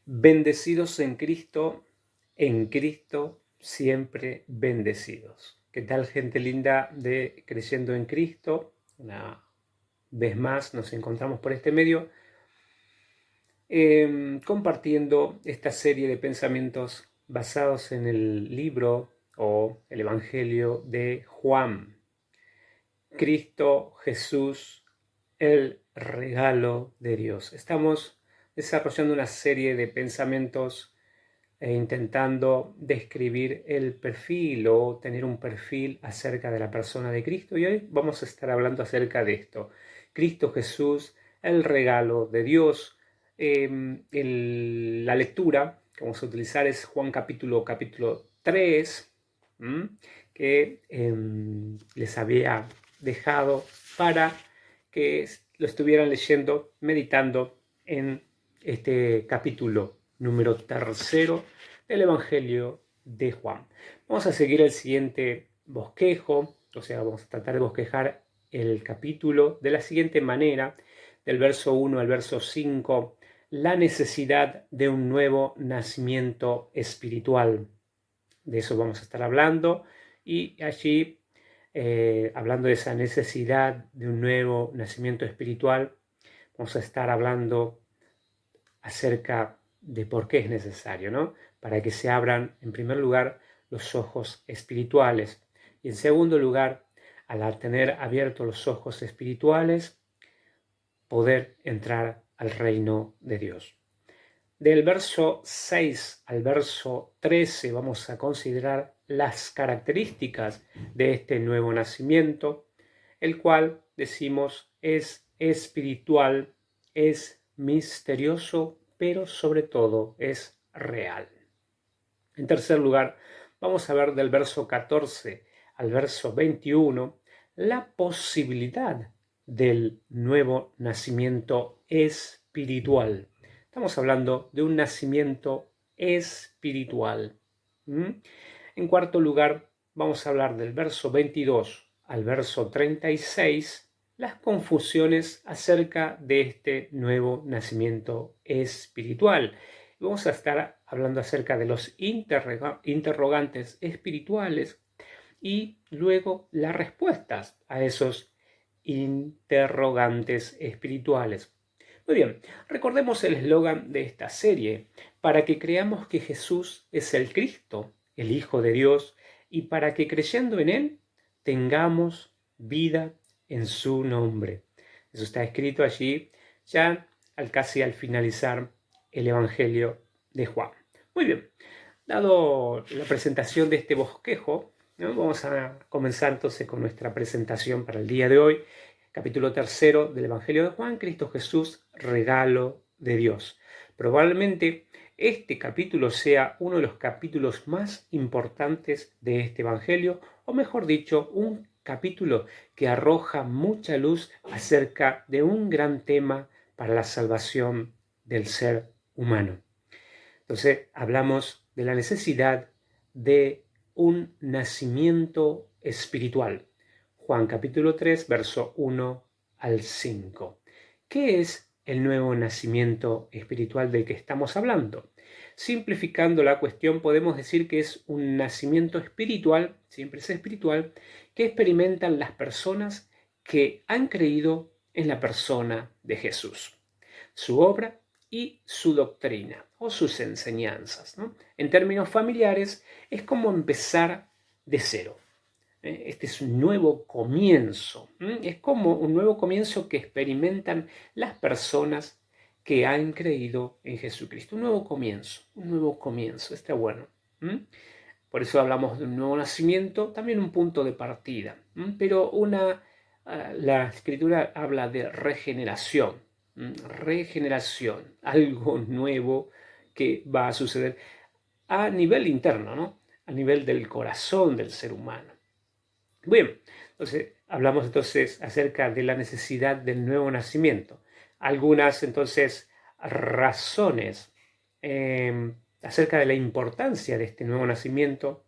Bendecidos en Cristo siempre bendecidos. ¿Qué tal, gente linda de Creyendo en Cristo? Una vez más nos encontramos por este medio compartiendo esta serie de pensamientos basados en el libro o el Evangelio de Juan. Cristo Jesús, el regalo de Dios. Estamos desarrollando una serie de pensamientos intentando describir el perfil o tener un perfil acerca de la persona de Cristo. Y hoy vamos a estar hablando acerca de esto. Cristo Jesús, el regalo de Dios. La lectura que vamos a utilizar es Juan capítulo 3, que les había dejado para que lo estuvieran leyendo, meditando en este capítulo número 3 del Evangelio de Juan. Vamos a seguir el siguiente bosquejo, o sea, vamos a tratar de bosquejar el capítulo de la siguiente manera, del verso 1 al verso 5, la necesidad de un nuevo nacimiento espiritual. De eso vamos a estar hablando y allí, hablando de esa necesidad de un nuevo nacimiento espiritual, vamos a estar hablando acerca de por qué es necesario, ¿no? Para que se abran, en primer lugar, los ojos espirituales. Y en segundo lugar, al tener abiertos los ojos espirituales, poder entrar al reino de Dios. Del verso 6 al verso 13 vamos a considerar las características de este nuevo nacimiento, el cual, decimos, es espiritual, es misterioso, pero sobre todo es real. En tercer lugar, vamos a ver del verso 14 al verso 21 la posibilidad del nuevo nacimiento espiritual. Estamos hablando de un nacimiento espiritual. En cuarto lugar, vamos a hablar del verso 22 al verso 36, las confusiones acerca de este nuevo nacimiento espiritual. Vamos a estar hablando acerca de los interrogantes espirituales y luego las respuestas a esos interrogantes espirituales. Muy bien, recordemos el eslogan de esta serie: para que creamos que Jesús es el Cristo, el Hijo de Dios, y para que creyendo en Él tengamos vida en su nombre. Eso está escrito allí ya casi al finalizar el Evangelio de Juan. Muy bien, dado la presentación de este bosquejo, ¿no? Vamos a comenzar entonces con nuestra presentación para el día de hoy. Capítulo 3 del Evangelio de Juan, Cristo Jesús, regalo de Dios. Probablemente este capítulo sea uno de los capítulos más importantes de este Evangelio, o mejor dicho, un capítulo que arroja mucha luz acerca de un gran tema para la salvación del ser humano. Entonces hablamos de la necesidad de un nacimiento espiritual. Juan capítulo 3, verso 1 al 5. ¿Qué es el nuevo nacimiento espiritual del que estamos hablando? Simplificando la cuestión, podemos decir que es un nacimiento espiritual, siempre es espiritual, que experimentan las personas que han creído en la persona de Jesús, su obra y su doctrina o sus enseñanzas, ¿no? En términos familiares, es como empezar de cero. Este es un nuevo comienzo. Es como un nuevo comienzo que experimentan las personas que han creído en Jesucristo. Un nuevo comienzo. Está bueno. Por eso hablamos de un nuevo nacimiento, también un punto de partida. Pero la Escritura habla de regeneración. Regeneración, algo nuevo que va a suceder a nivel interno, ¿no? A nivel del corazón del ser humano. Bien, entonces hablamos entonces acerca de la necesidad del nuevo nacimiento. Algunas entonces razones acerca de la importancia de este nuevo nacimiento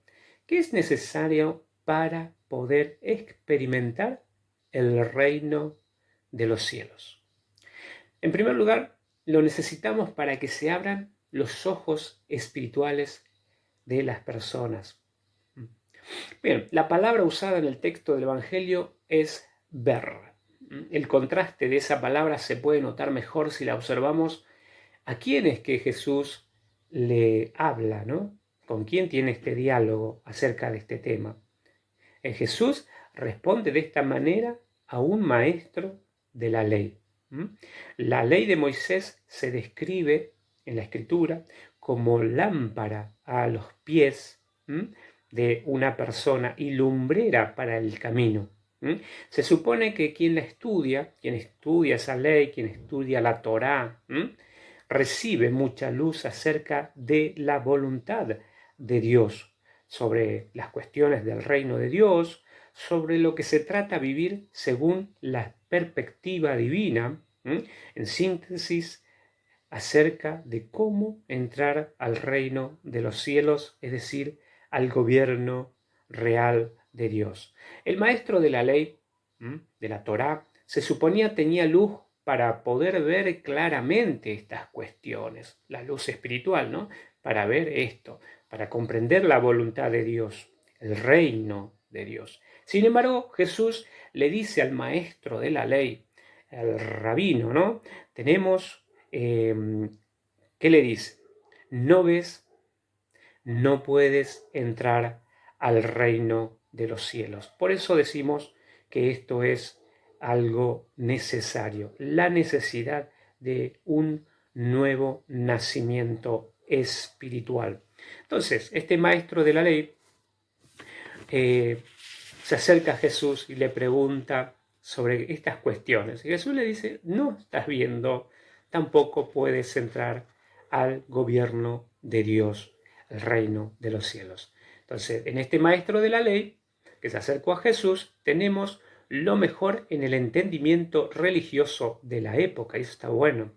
que es necesario para poder experimentar el reino de los cielos. En primer lugar, lo necesitamos para que se abran los ojos espirituales de las personas. Bien, la palabra usada en el texto del Evangelio es ver. El contraste de esa palabra se puede notar mejor si la observamos a quién es que Jesús le habla, ¿no? ¿Con quién tiene este diálogo acerca de este tema? Jesús responde de esta manera a un maestro de la ley. La ley de Moisés se describe en la Escritura como lámpara a los pies de una persona y lumbrera para el camino. Se supone que quien estudia esa ley, quien estudia la Torá, recibe mucha luz acerca de la voluntad de Dios, sobre las cuestiones del reino de Dios, sobre lo que se trata vivir según la perspectiva divina, en síntesis, acerca de cómo entrar al reino de los cielos, es decir, al gobierno real de Dios. El maestro de la ley, de la Torá, se suponía tenía luz para poder ver claramente estas cuestiones, la luz espiritual, ¿no? Para ver esto, para comprender la voluntad de Dios, el reino de Dios. Sin embargo, Jesús le dice al maestro de la ley, al rabino, ¿no? ¿Qué le dice? No ves, no puedes entrar al reino de los cielos. Por eso decimos que esto es algo necesario, la necesidad de un nuevo nacimiento espiritual. Entonces, este maestro de la ley se acerca a Jesús y le pregunta sobre estas cuestiones. Y Jesús le dice, no estás viendo, tampoco puedes entrar al gobierno de Dios, el reino de los cielos. Entonces, en este maestro de la ley que se acercó a Jesús, tenemos lo mejor en el entendimiento religioso de la época, y eso está bueno.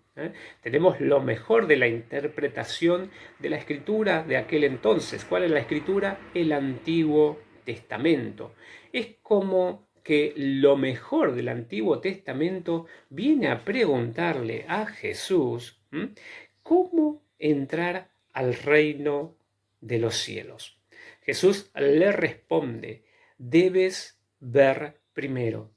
Tenemos lo mejor de la interpretación de la escritura de aquel entonces. ¿Cuál es la escritura? El Antiguo Testamento. Es como que lo mejor del Antiguo Testamento viene a preguntarle a Jesús cómo entrar al reino de los cielos. Jesús le responde, debes ver primero.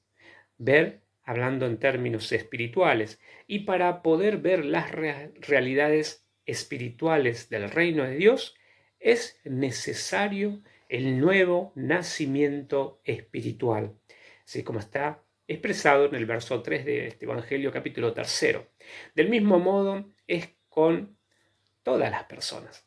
Ver hablando en términos espirituales, y para poder ver las realidades espirituales del reino de Dios, es necesario el nuevo nacimiento espiritual, así como está expresado en el verso 3 de este Evangelio capítulo 3. Del mismo modo es con todas las personas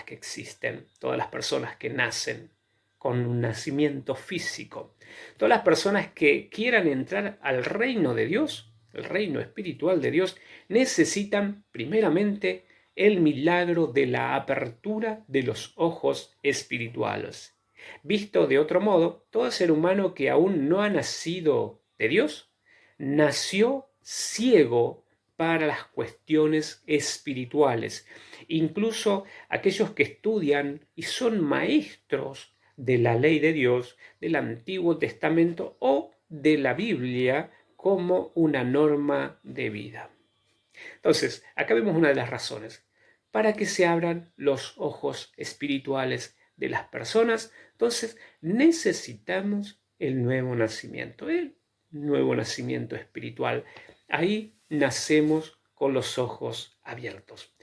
que existen, todas las personas que nacen con un nacimiento físico, todas las personas que quieran entrar al reino de Dios, el reino espiritual de Dios, necesitan primeramente el milagro de la apertura de los ojos espirituales. Visto de otro modo, todo ser humano que aún no ha nacido de Dios, nació ciego para las cuestiones espirituales. Incluso aquellos que estudian y son maestros de la ley de Dios, del Antiguo Testamento o de la Biblia como una norma de vida. Entonces, acá vemos una de las razones para que se abran los ojos espirituales de las personas. Entonces, necesitamos el nuevo nacimiento espiritual. Ahí nacemos con los ojos abiertos.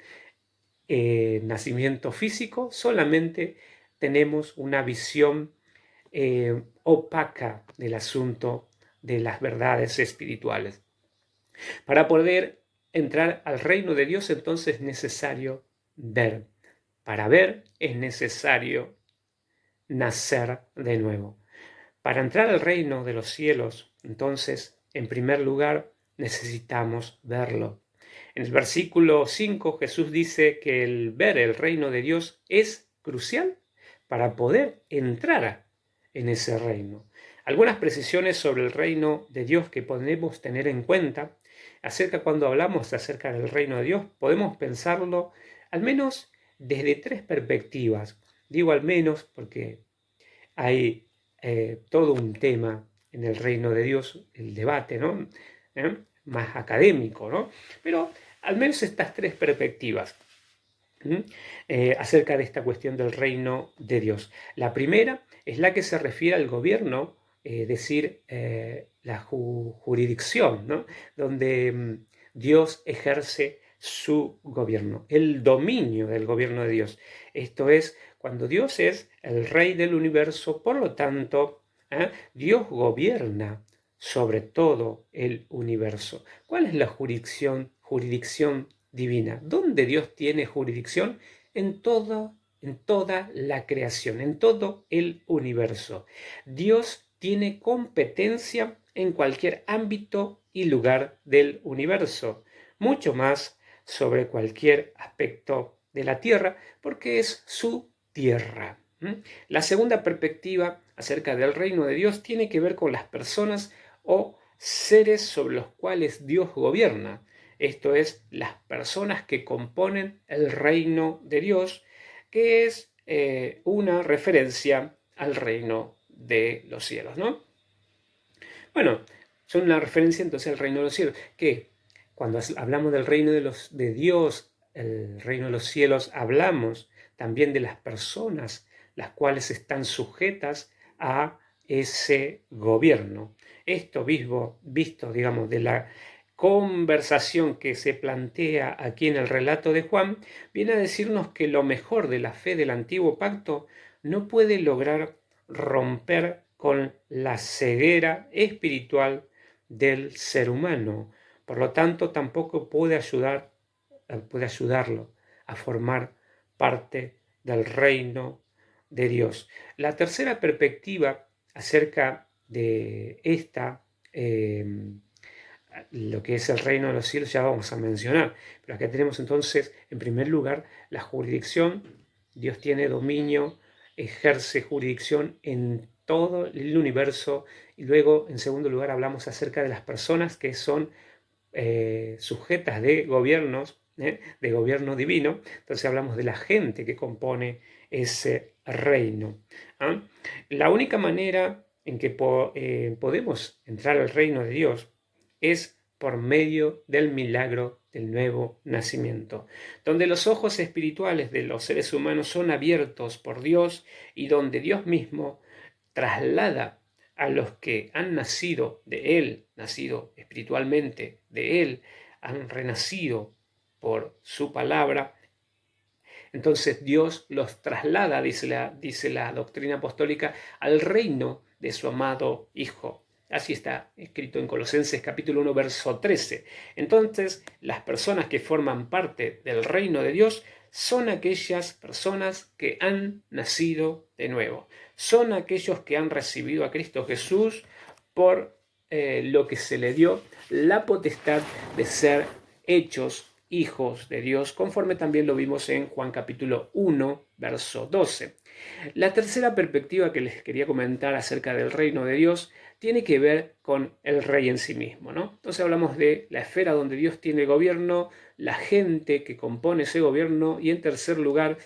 Nacimiento físico, solamente tenemos una visión opaca del asunto de las verdades espirituales. Para poder entrar al reino de Dios, entonces es necesario ver. Para ver es necesario nacer de nuevo. Para entrar al reino de los cielos, entonces, en primer lugar, necesitamos verlo. En el versículo 5 Jesús dice que el ver el reino de Dios es crucial para poder entrar en ese reino. Algunas precisiones sobre el reino de Dios que podemos tener en cuenta cuando hablamos acerca del reino de Dios, podemos pensarlo al menos desde 3 perspectivas. Digo al menos porque hay todo un tema en el reino de Dios, el debate, ¿no? Más académico, ¿no? Pero al menos estas 3 perspectivas. acerca de esta cuestión del reino de Dios. La primera es la que se refiere al gobierno, es decir, la jurisdicción, ¿no? Donde Dios ejerce su gobierno, el dominio del gobierno de Dios. Esto es, cuando Dios es el rey del universo, por lo tanto, Dios gobierna sobre todo el universo. ¿Cuál es la jurisdicción divina? ¿Dónde Dios tiene jurisdicción? En toda la creación, en todo el universo. Dios tiene competencia en cualquier ámbito y lugar del universo, mucho más sobre cualquier aspecto de la tierra, porque es su tierra. La segunda perspectiva acerca del reino de Dios tiene que ver con las personas o seres sobre los cuales Dios gobierna. Esto es, las personas que componen el reino de Dios, que es una referencia al reino de los cielos, ¿no? Bueno, son una referencia entonces al reino de los cielos, que cuando hablamos del reino de Dios, el reino de los cielos, hablamos también de las personas, las cuales están sujetas a ese gobierno. Esto visto, digamos, de la conversación que se plantea aquí en el relato de Juan, viene a decirnos que lo mejor de la fe del antiguo pacto no puede lograr romper con la ceguera espiritual del ser humano. Por lo tanto, tampoco puede ayudarlo a formar parte del reino de Dios. La tercera perspectiva acerca de lo que es el reino de los cielos, ya vamos a mencionar. Pero acá tenemos entonces, en primer lugar, la jurisdicción. Dios tiene dominio, ejerce jurisdicción en todo el universo. Y luego, en segundo lugar, hablamos acerca de las personas que son sujetas de gobiernos, de gobierno divino. Entonces hablamos de la gente que compone ese reino. ¿Ah? La única manera en que podemos entrar al reino de Dios es por medio del milagro del nuevo nacimiento, donde los ojos espirituales de los seres humanos son abiertos por Dios y donde Dios mismo traslada a los que han nacido de Él, nacido espiritualmente de Él, han renacido por su palabra. Entonces Dios los traslada, dice la doctrina apostólica, al reino de su amado Hijo. Así está escrito en Colosenses capítulo 1, verso 13. Entonces, las personas que forman parte del reino de Dios son aquellas personas que han nacido de nuevo. Son aquellos que han recibido a Cristo Jesús por lo que se le dio la potestad de ser hechos hijos de Dios, conforme también lo vimos en Juan capítulo 1, verso 12. La tercera perspectiva que les quería comentar acerca del reino de Dios tiene que ver con el rey en sí mismo, ¿no? Entonces hablamos de la esfera donde Dios tiene gobierno, la gente que compone ese gobierno y, en tercer lugar,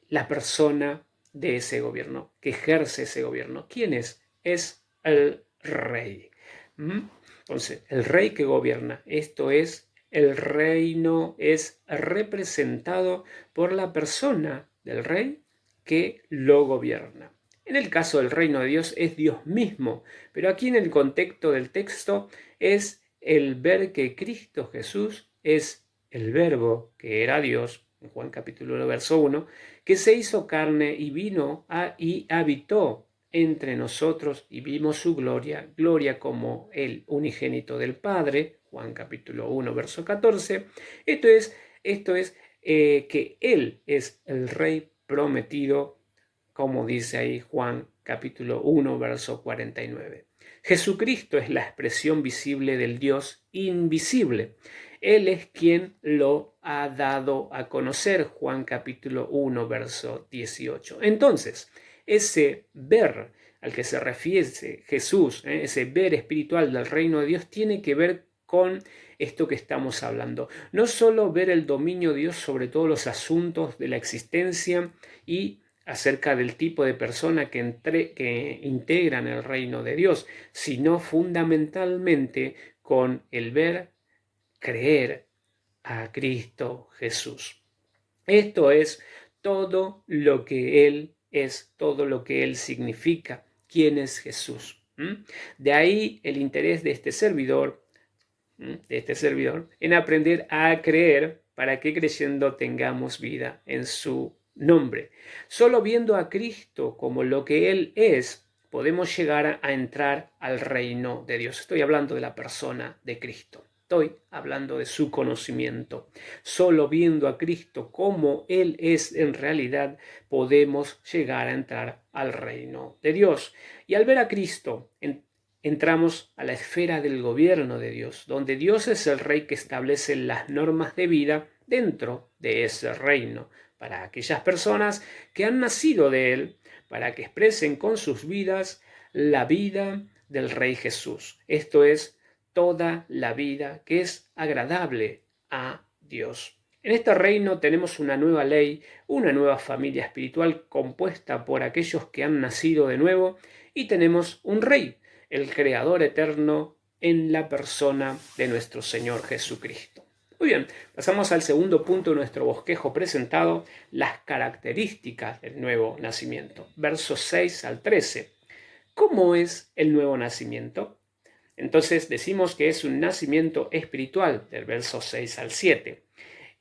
la persona de ese gobierno, que ejerce ese gobierno. ¿Quién es? Es el rey. Entonces, el rey que gobierna, esto es, el reino es representado por la persona del rey que lo gobierna. En el caso del reino de Dios es Dios mismo, pero aquí en el contexto del texto es el ver que Cristo Jesús es el verbo que era Dios, en Juan capítulo 1, verso 1, que se hizo carne y vino y habitó entre nosotros y vimos su gloria, gloria como el unigénito del Padre, Juan capítulo 1, verso 14. Esto es que Él es el Rey prometido, como dice ahí Juan capítulo 1, verso 49. Jesucristo es la expresión visible del Dios invisible. Él es quien lo ha dado a conocer, Juan capítulo 1, verso 18. Entonces, ese ver al que se refiere Jesús, ese ver espiritual del reino de Dios, tiene que ver con esto que estamos hablando. No solo ver el dominio de Dios sobre todos los asuntos de la existencia y acerca del tipo de persona que integran el reino de Dios, sino fundamentalmente con el ver, creer a Cristo Jesús. Esto es todo lo que Él es, todo lo que Él significa, quién es Jesús. De ahí el interés de este servidor, en aprender a creer para que creyendo tengamos vida en su nombre. Solo viendo a Cristo como lo que Él es, podemos llegar a entrar al reino de Dios. Estoy hablando de la persona de Cristo. Estoy hablando de su conocimiento. Solo viendo a Cristo como Él es en realidad, podemos llegar a entrar al reino de Dios. Y al ver a Cristo, entramos a la esfera del gobierno de Dios, donde Dios es el rey que establece las normas de vida dentro de ese reino, para aquellas personas que han nacido de Él, para que expresen con sus vidas la vida del Rey Jesús. Esto es toda la vida que es agradable a Dios. En este reino tenemos una nueva ley, una nueva familia espiritual compuesta por aquellos que han nacido de nuevo, y tenemos un rey, el Creador eterno, en la persona de nuestro Señor Jesucristo. Muy bien, pasamos al segundo punto de nuestro bosquejo presentado, las características del nuevo nacimiento. Versos 6 al 13. ¿Cómo es el nuevo nacimiento? Entonces decimos que es un nacimiento espiritual, del verso 6 al 7.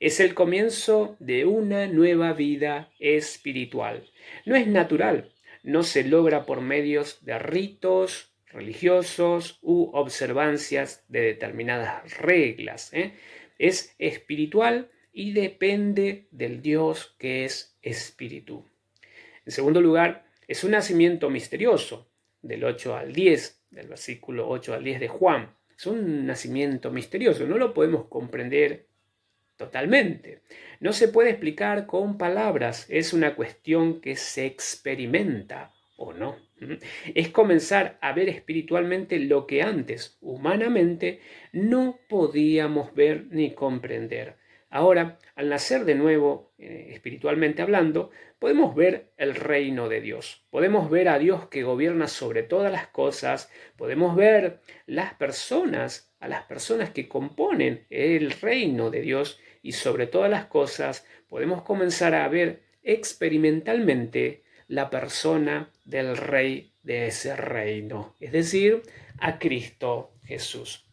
Es el comienzo de una nueva vida espiritual. No es natural, no se logra por medios de ritos religiosos u observancias de determinadas reglas. Es espiritual y depende del Dios que es espíritu. En segundo lugar, es un nacimiento misterioso, del 8 al 10, del versículo 8 al 10 de Juan. Es un nacimiento misterioso, no lo podemos comprender totalmente. No se puede explicar con palabras, es una cuestión que se experimenta o no. Es comenzar a ver espiritualmente lo que antes, humanamente, no podíamos ver ni comprender. Ahora, al nacer de nuevo, espiritualmente hablando, podemos ver el reino de Dios. Podemos ver a Dios que gobierna sobre todas las cosas. Podemos ver a las personas que componen el reino de Dios, y sobre todas las cosas podemos comenzar a ver experimentalmente la persona del rey de ese reino, es decir, a Cristo Jesús.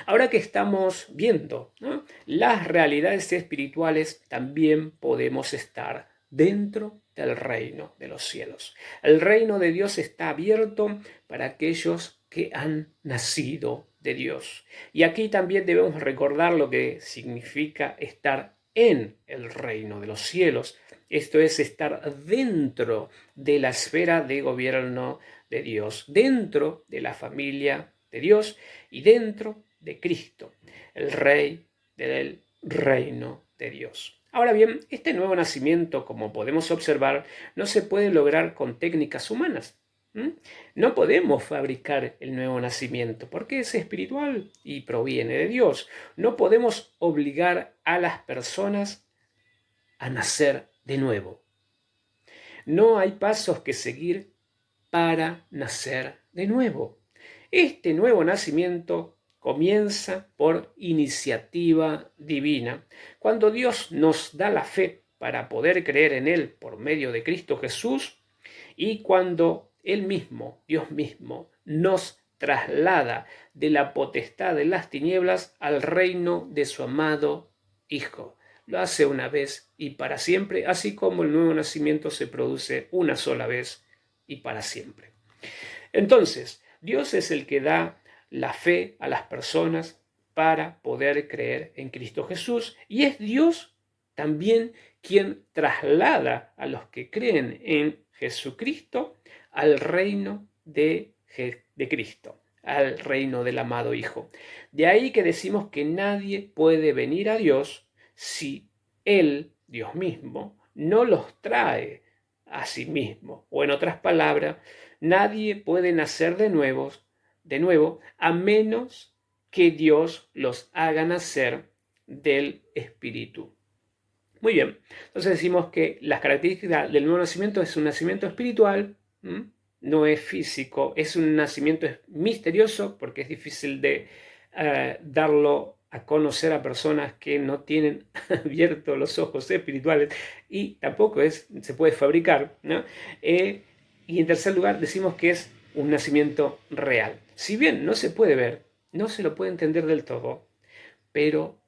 Ahora que estamos viendo, ¿no?, las realidades espirituales, también podemos estar dentro del reino de los cielos. El reino de Dios está abierto para aquellos que han nacido de Dios. Y aquí también debemos recordar lo que significa estar en el reino de los cielos. Esto es estar dentro de la esfera de gobierno de Dios, dentro de la familia de Dios y dentro de Cristo, el Rey del reino de Dios. Ahora bien, este nuevo nacimiento, como podemos observar, no se puede lograr con técnicas humanas. No podemos fabricar el nuevo nacimiento porque es espiritual y proviene de Dios. No podemos obligar a las personas a nacer de nuevo. No hay pasos que seguir para nacer de nuevo. Este nuevo nacimiento comienza por iniciativa divina. Cuando Dios nos da la fe para poder creer en Él por medio de Cristo Jesús, y cuando Él mismo, Dios mismo, nos traslada de la potestad de las tinieblas al reino de su amado Hijo. Lo hace una vez y para siempre, así como el nuevo nacimiento se produce una sola vez y para siempre. Entonces, Dios es el que da la fe a las personas para poder creer en Cristo Jesús, y es Dios también quien traslada a los que creen en Jesucristo al reino de Cristo, al reino del amado Hijo. De ahí que decimos que nadie puede venir a Dios si Él, Dios mismo, no los trae a sí mismo. O en otras palabras, nadie puede nacer de nuevo, a menos que Dios los haga nacer del Espíritu. Muy bien, entonces decimos que las características del nuevo nacimiento es un nacimiento espiritual, no es físico, es un nacimiento misterioso porque es difícil de darlo a conocer a personas que no tienen abiertos los ojos espirituales y tampoco se puede fabricar, ¿no? Y en tercer lugar decimos que es un nacimiento real. Si bien no se puede ver, no se lo puede entender del todo, pero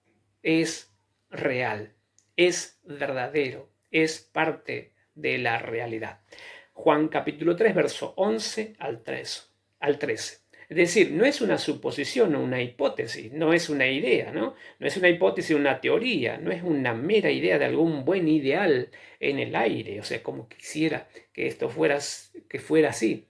es real, es verdadero, es parte de la realidad. Juan capítulo 3, verso 11 al 13. Es decir, no es una suposición o una hipótesis, no es una idea, ¿no? No es una hipótesis, una teoría, no es una mera idea de algún buen ideal en el aire, o sea, como quisiera que esto fuera así.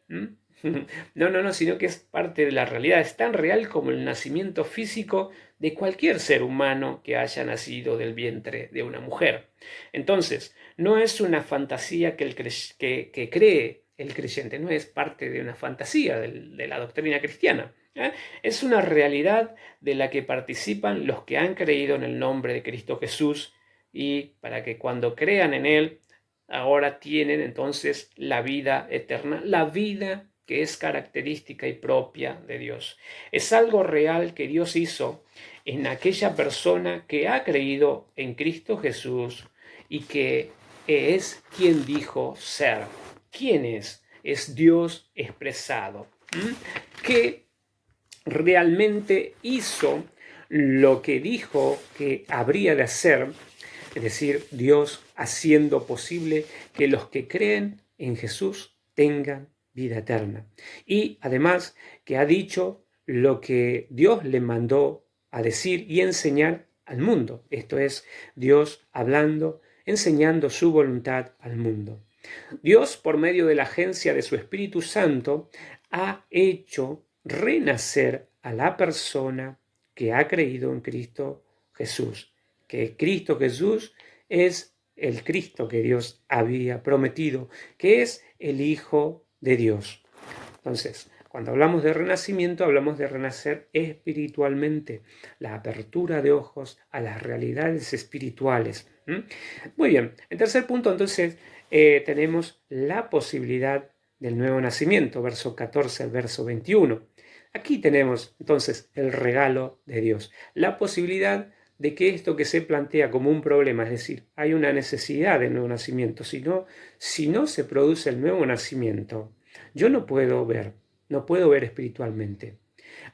No, sino que es parte de la realidad, es tan real como el nacimiento físico de cualquier ser humano que haya nacido del vientre de una mujer. Entonces, no es una fantasía que cree el creyente, no es parte de una fantasía de la doctrina cristiana. Es una realidad de la que participan los que han creído en el nombre de Cristo Jesús y para que cuando crean en Él, ahora tienen entonces la vida eterna, la vida que es característica y propia de Dios. Es algo real que Dios hizo en aquella persona que ha creído en Cristo Jesús y que es quien dijo ser. ¿Quién es? Es Dios expresado, que realmente hizo lo que dijo que habría de hacer, es decir, Dios haciendo posible que los que creen en Jesús tengan vida eterna. Y además que ha dicho lo que Dios le mandó a decir y enseñar al mundo. Esto es Dios hablando, enseñando su voluntad al mundo. Dios, por medio de la agencia de su Espíritu Santo, ha hecho renacer a la persona que ha creído en Cristo Jesús. Que Cristo Jesús es el Cristo que Dios había prometido, que es el Hijo de Dios. Entonces, cuando hablamos de renacimiento, hablamos de renacer espiritualmente, la apertura de ojos a las realidades espirituales. Muy bien, en tercer punto, entonces, tenemos la posibilidad del nuevo nacimiento, verso 14 al verso 21. Aquí tenemos entonces el regalo de Dios, la posibilidad de que esto que se plantea como un problema, es decir, hay una necesidad de nuevo nacimiento, si no se produce el nuevo nacimiento, yo no puedo ver espiritualmente.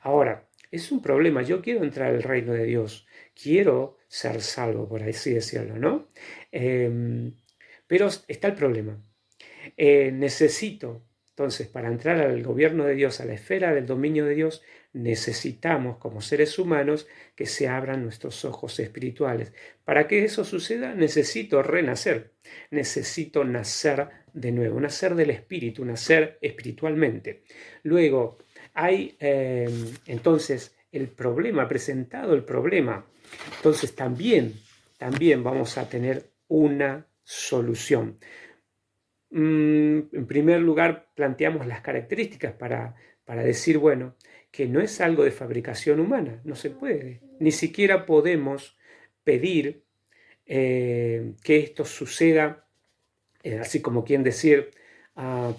Ahora, es un problema, yo quiero entrar al reino de Dios, quiero ser salvo, por así decirlo, ¿no? Pero está el problema. Necesito, entonces, para entrar al gobierno de Dios, a la esfera del dominio de Dios, necesitamos como seres humanos que se abran nuestros ojos espirituales. Para que eso suceda, necesito renacer, necesito nacer de nuevo, nacer del espíritu, nacer espiritualmente. Luego, hay entonces el problema, presentado el problema, entonces también vamos a tener una solución. En primer lugar, planteamos las características para decir, bueno, que no es algo de fabricación humana, no se puede. Ni siquiera podemos pedir que esto suceda, así como quien decir,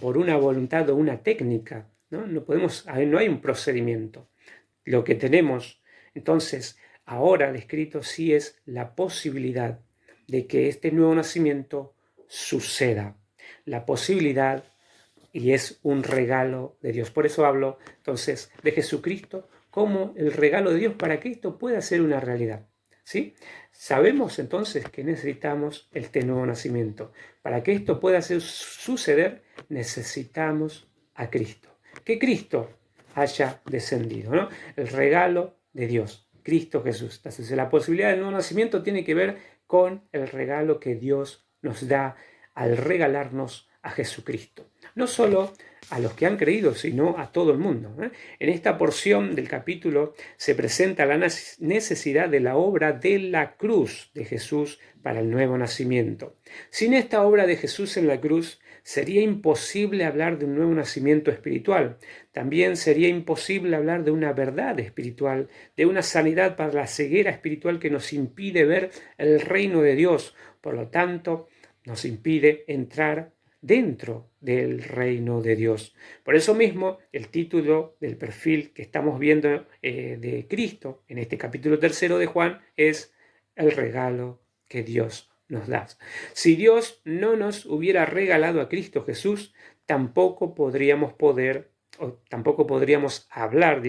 por una voluntad o una técnica, ¿no? No hay un procedimiento. Lo que tenemos, entonces, ahora descrito sí es la posibilidad de que este nuevo nacimiento suceda. La posibilidad, y es un regalo de Dios. Por eso hablo entonces de Jesucristo como el regalo de Dios para que esto pueda ser una realidad. ¿Sí? Sabemos entonces que necesitamos este nuevo nacimiento. Para que esto pueda suceder, necesitamos a Cristo. Que Cristo haya descendido, ¿no? El regalo de Dios, Cristo Jesús. Entonces, la posibilidad del nuevo nacimiento tiene que ver con el regalo que Dios nos da al regalarnos a Jesucristo. No solo a los que han creído, sino a todo el mundo. En esta porción del capítulo se presenta la necesidad de la obra de la cruz de Jesús para el nuevo nacimiento. Sin esta obra de Jesús en la cruz, sería imposible hablar de un nuevo nacimiento espiritual. También sería imposible hablar de una verdad espiritual, de una sanidad para la ceguera espiritual que nos impide ver el reino de Dios. Por lo tanto, nos impide entrar dentro del reino de Dios. Por eso mismo, el título del perfil que estamos viendo de Cristo en este capítulo 3 de Juan es el regalo que Dios nos da. Si Dios no nos hubiera regalado a Cristo Jesús, tampoco podríamos hablar,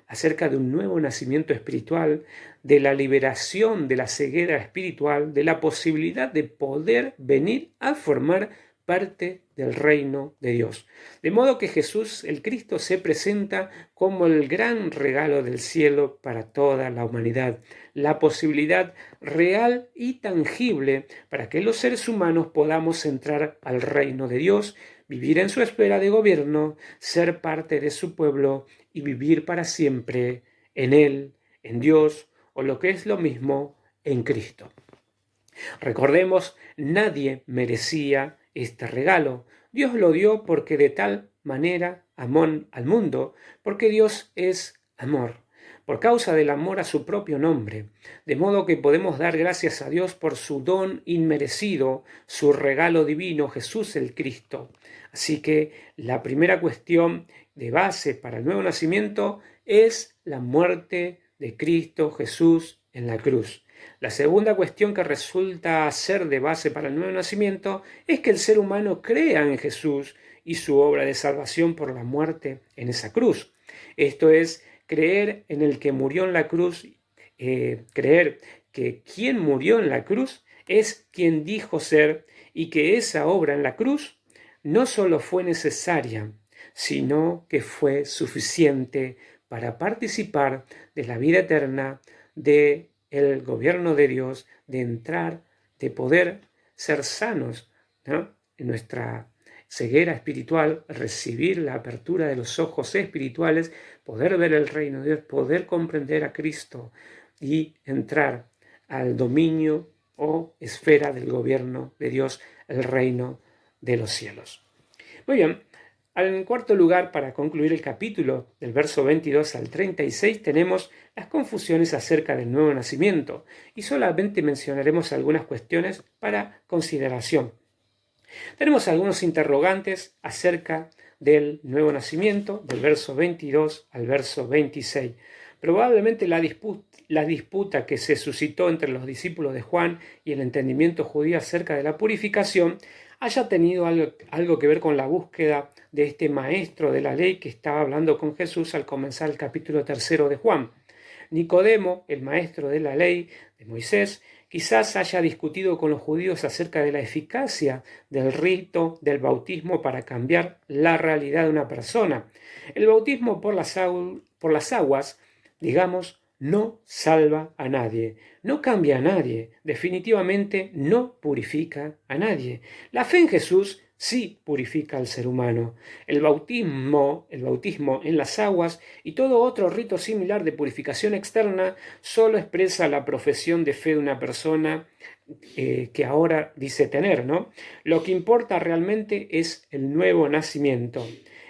acerca de un nuevo nacimiento espiritual, de la liberación de la ceguera espiritual, de la posibilidad de poder venir a formar parte del reino de Dios. De modo que Jesús, el Cristo, se presenta como el gran regalo del cielo para toda la humanidad, la posibilidad real y tangible para que los seres humanos podamos entrar al reino de Dios, vivir en su esfera de gobierno, ser parte de su pueblo y vivir para siempre en Él, en Dios, o lo que es lo mismo, en Cristo. Recordemos, nadie merecía este regalo. Dios lo dio porque de tal manera amó al mundo, porque Dios es amor, por causa del amor a su propio nombre. De modo que podemos dar gracias a Dios por su don inmerecido, su regalo divino, Jesús el Cristo. Así que la primera cuestión de base para el nuevo nacimiento es la muerte de Cristo Jesús en la cruz. La segunda cuestión que resulta ser de base para el nuevo nacimiento es que el ser humano crea en Jesús y su obra de salvación por la muerte en esa cruz. Esto es, creer en el que murió en la cruz, creer que quien murió en la cruz es quien dijo ser y que esa obra en la cruz no solo fue necesaria, sino que fue suficiente para participar de la vida eterna, de el gobierno de Dios, de entrar, de poder ser sanos, ¿no?, en nuestra ceguera espiritual, recibir la apertura de los ojos espirituales, poder ver el reino de Dios, poder comprender a Cristo y entrar al dominio o esfera del gobierno de Dios, el reino de los cielos. Muy bien. En cuarto lugar, para concluir el capítulo, del verso 22 al 36, tenemos las confusiones acerca del nuevo nacimiento y solamente mencionaremos algunas cuestiones para consideración. Tenemos algunos interrogantes acerca del nuevo nacimiento, del verso 22 al verso 26. Probablemente la disputa que se suscitó entre los discípulos de Juan y el entendimiento judío acerca de la purificación haya tenido algo que ver con la búsqueda de este maestro de la ley que estaba hablando con Jesús al comenzar el capítulo 3 de Juan. Nicodemo, el maestro de la ley de Moisés, quizás haya discutido con los judíos acerca de la eficacia del rito del bautismo para cambiar la realidad de una persona. El bautismo por las aguas, no salva a nadie, no cambia a nadie, definitivamente no purifica a nadie. La fe en Jesús sí purifica al ser humano. El bautismo en las aguas y todo otro rito similar de purificación externa solo expresa la profesión de fe de una persona que ahora dice tener, ¿no? Lo que importa realmente es el nuevo nacimiento,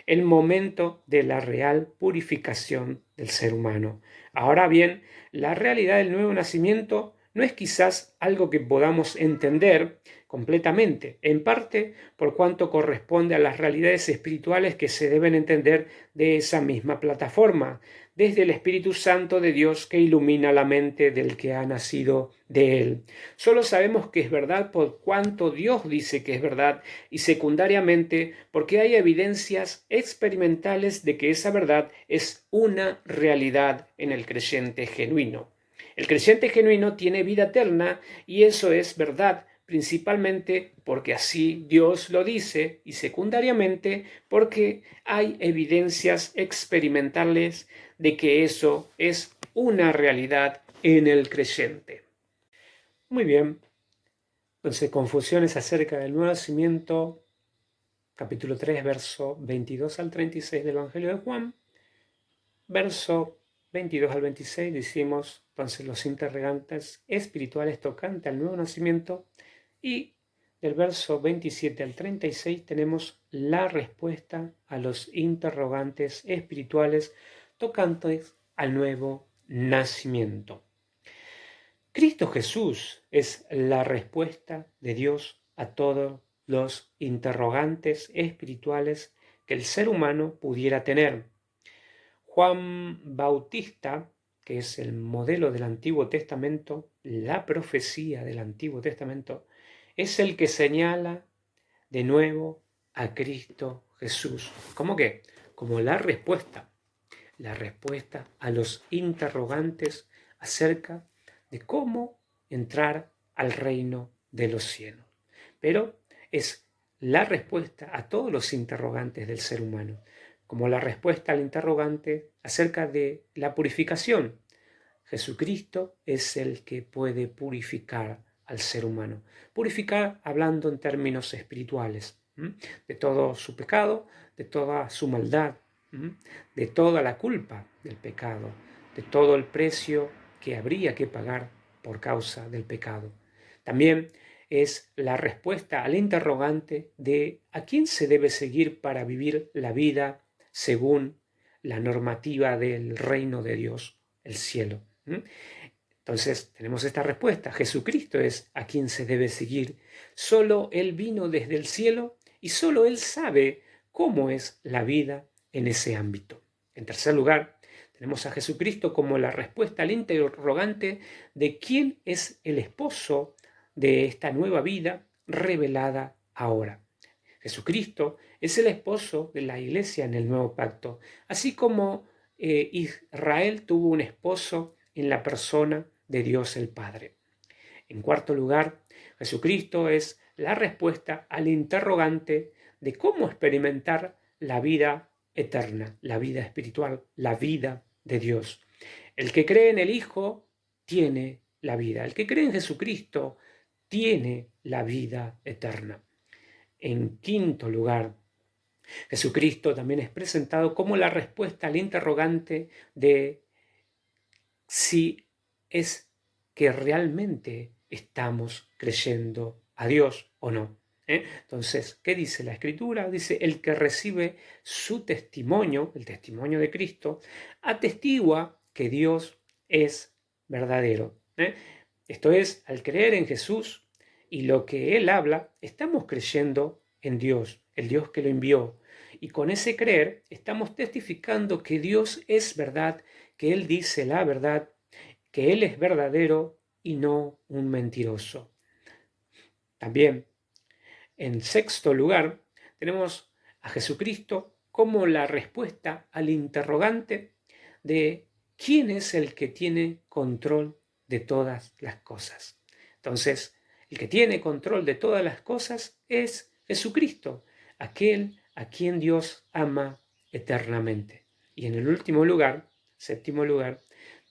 el momento de la real purificación del ser humano. Ahora bien, la realidad del nuevo nacimiento no es quizás algo que podamos entender completamente, en parte por cuanto corresponde a las realidades espirituales que se deben entender de esa misma plataforma, desde el Espíritu Santo de Dios que ilumina la mente del que ha nacido de Él. Solo sabemos que es verdad por cuanto Dios dice que es verdad y secundariamente porque hay evidencias experimentales de que esa verdad es una realidad en el creyente genuino. El creyente genuino tiene vida eterna y eso es verdad principalmente porque así Dios lo dice y secundariamente porque hay evidencias experimentales de que eso es una realidad en el creyente. Muy bien, entonces confusiones acerca del nuevo nacimiento, capítulo 3, verso 22 al 36 del Evangelio de Juan, verso 22 al 26 decimos entonces los interrogantes espirituales tocante al nuevo nacimiento y del verso 27 al 36 tenemos la respuesta a los interrogantes espirituales tocantes al nuevo nacimiento. Cristo Jesús es la respuesta de Dios a todos los interrogantes espirituales que el ser humano pudiera tener. Juan Bautista, que es el modelo del Antiguo Testamento, la profecía del Antiguo Testamento, es el que señala de nuevo a Cristo Jesús. ¿Cómo qué? Como la respuesta a los interrogantes acerca de cómo entrar al reino de los cielos. Pero es la respuesta a todos los interrogantes del ser humano, como la respuesta al interrogante acerca de la purificación. Jesucristo es el que puede purificar al ser humano. Purificar hablando en términos espirituales, de todo su pecado, de toda su maldad, de toda la culpa del pecado, de todo el precio que habría que pagar por causa del pecado. También es la respuesta al interrogante de a quién se debe seguir para vivir la vida según la normativa del reino de Dios, el cielo. Entonces tenemos esta respuesta. Jesucristo es a quien se debe seguir. Solo Él vino desde el cielo y solo Él sabe cómo es la vida en ese ámbito. En tercer lugar, tenemos a Jesucristo como la respuesta al interrogante de quién es el esposo de esta nueva vida revelada ahora. Jesucristo es el esposo de la iglesia en el nuevo pacto, así como Israel tuvo un esposo en la persona de Dios el Padre. En cuarto lugar, Jesucristo es la respuesta al interrogante de cómo experimentar la vida eterna, la vida espiritual, la vida de Dios. El que cree en el Hijo tiene la vida. El que cree en Jesucristo tiene la vida eterna. En quinto lugar, Jesucristo también es presentado como la respuesta al interrogante de si es que realmente estamos creyendo a Dios o no. Entonces, ¿qué dice la Escritura? Dice, el que recibe su testimonio, el testimonio de Cristo, atestigua que Dios es verdadero. Esto es, al creer en Jesús y lo que Él habla, estamos creyendo en Dios, el Dios que lo envió. Y con ese creer estamos testificando que Dios es verdad, que Él dice la verdad, que Él es verdadero y no un mentiroso. También, en sexto lugar, tenemos a Jesucristo como la respuesta al interrogante de quién es el que tiene control de todas las cosas. Entonces, el que tiene control de todas las cosas es Jesucristo, aquel a quien Dios ama eternamente. Y en el último lugar, séptimo lugar,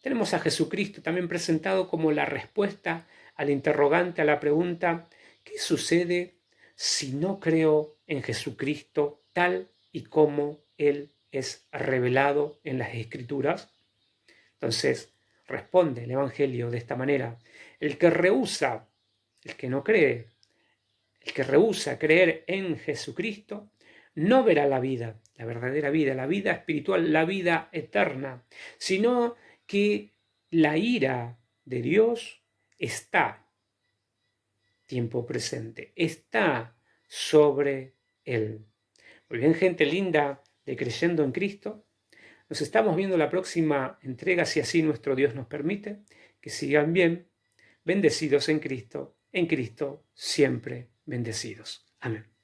tenemos a Jesucristo también presentado como la respuesta al interrogante, a la pregunta, ¿qué sucede si no creo en Jesucristo tal y como Él es revelado en las Escrituras? Entonces, responde el Evangelio de esta manera. El que rehúsa, el que no cree, el que rehúsa creer en Jesucristo, no verá la vida, la verdadera vida, la vida espiritual, la vida eterna, sino que la ira de Dios está, tiempo presente, está sobre él. Muy bien, gente linda de Creyendo en Cristo. Nos estamos viendo la próxima entrega, si así nuestro Dios nos permite. Que sigan bien, bendecidos en Cristo siempre bendecidos. Amén.